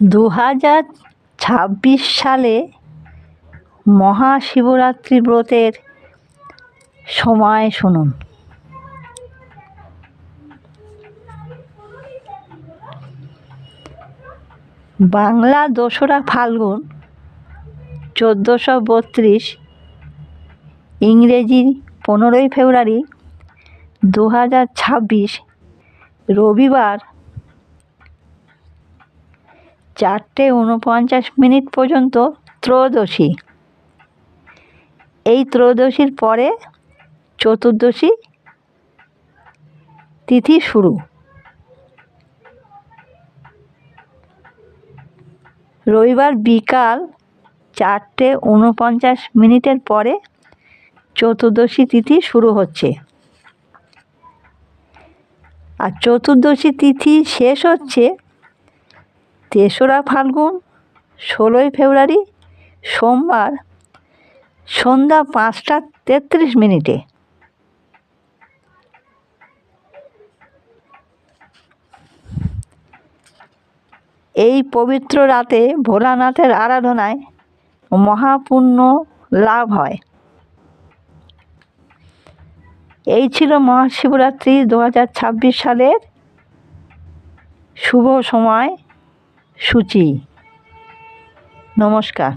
2026 সালে মহাশিবরাত্রি ব্রতের সময় শুনুন। বাংলা 2রা ফাল্গুন 1432, ইংরেজি 15ই ফেব্রুয়ারি 2026 রবিবার 4:49 পর্যন্ত ত্রয়োদশী। এই ত্রয়োদশীর পরে চতুর্দশী তিথি শুরু। রবিবার বিকাল 4:49 পরে চতুর্দশী তিথি শুরু হচ্ছে, আর চতুর্দশী তিথি শেষ হচ্ছে 3রা ফাল্গুন 16ই ফেব্রুয়ারি সোমবার সন্ধ্যা 5:33। এই পবিত্র রাতে ভোলানাথের আরাধনায় মহাপুণ্য লাভ হয়। এই ছিল মহাশিবরাত্রি 2026 সালের শুভ সময় সূচি। নমস্কার।